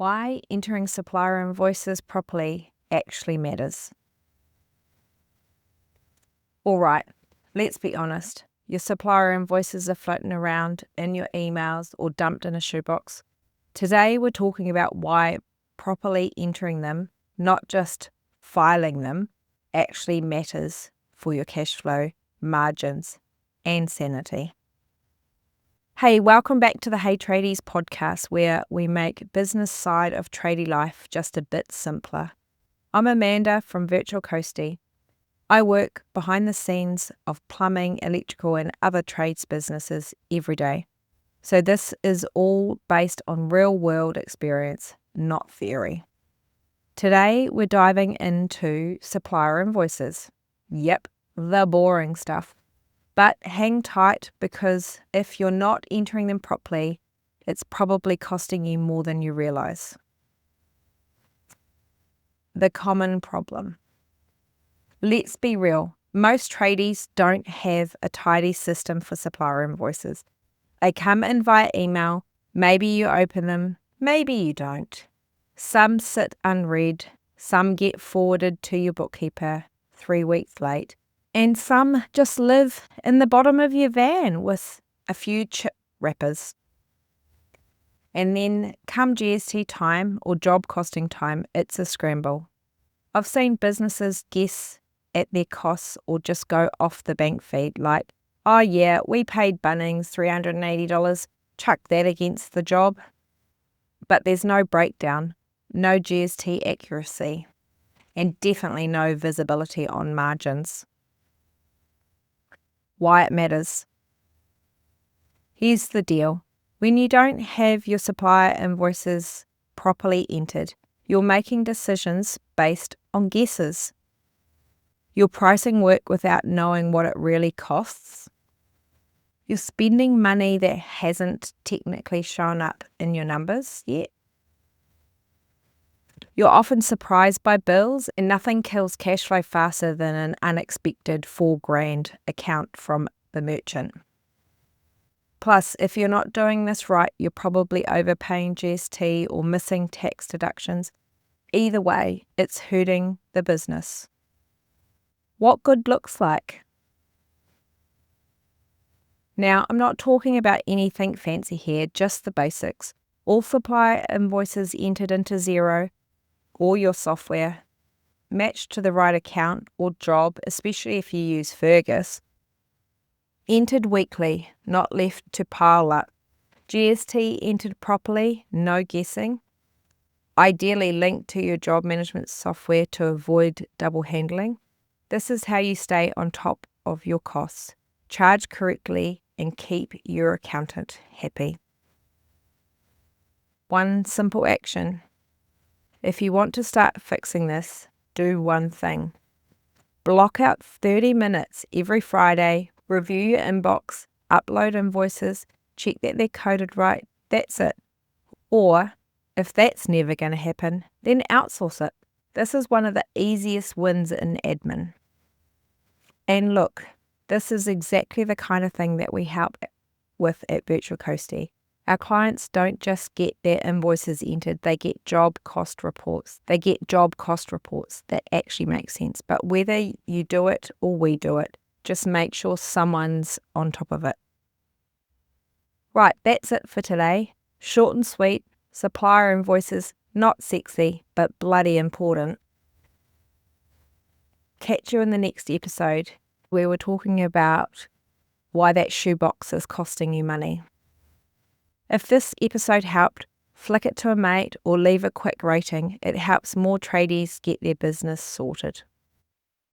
Why entering supplier invoices properly actually matters. All right, let's be honest. Your supplier invoices are floating around in your emails or dumped in a shoebox. Today, we're talking about why properly entering them, not just filing them, actually matters for your cash flow, margins, and sanity. Hey, welcome back to the Hey Tradies podcast, where we make business side of tradie life just a bit simpler. I'm Amanda from Virtual Coastie. I work behind the scenes of plumbing, electrical, and other trades businesses every day. So this is all based on real world experience, not theory. Today, we're diving into supplier invoices. Yep, the boring stuff. But hang tight, because if you're not entering them properly, it's probably costing you more than you realize. The common problem. Let's be real. Most tradies don't have a tidy system for supplier invoices. They come in via email. Maybe you open them, maybe you don't. Some sit unread, some get forwarded to your bookkeeper 3 weeks late, and some just live in the bottom of your van with a few chip wrappers. And then come GST time or job costing time, it's a scramble. I've seen businesses guess at their costs or just go off the bank feed like, oh yeah, we paid Bunnings $380, chuck that against the job. But there's no breakdown, no GST accuracy, and definitely no visibility on margins. Why it matters. Here's the deal. When you don't have your supplier invoices properly entered, you're making decisions based on guesses. You're pricing work without knowing what it really costs. You're spending money that hasn't technically shown up in your numbers yet. You're often surprised by bills, and nothing kills cash flow faster than an unexpected $4,000 account from the merchant. Plus, if you're not doing this right, you're probably overpaying GST or missing tax deductions. Either way, it's hurting the business. What good looks like? Now, I'm not talking about anything fancy here, just the basics. All supplier invoices entered into Xero or your software, matched to the right account or job, especially if you use Fergus. Entered weekly, not left to pile up. GST entered properly, no guessing. Ideally linked to your job management software to avoid double handling. This is how you stay on top of your costs, charge correctly, and keep your accountant happy. One simple action. If you want to start fixing this, do one thing. Block out 30 minutes every Friday, review your inbox, upload invoices, check that they're coded right. That's it. Or, if that's never going to happen, then outsource it. This is one of the easiest wins in admin. And look, this is exactly the kind of thing that we help with at Virtual Coastie. Our clients don't just get their invoices entered, they get job cost reports. They get job cost reports that actually make sense. But whether you do it or we do it, just make sure someone's on top of it. Right, that's it for today. Short and sweet. Supplier invoices, not sexy, but bloody important. Catch you in the next episode, where we're talking about why that shoebox is costing you money. If this episode helped, flick it to a mate or leave a quick rating. It helps more tradies get their business sorted.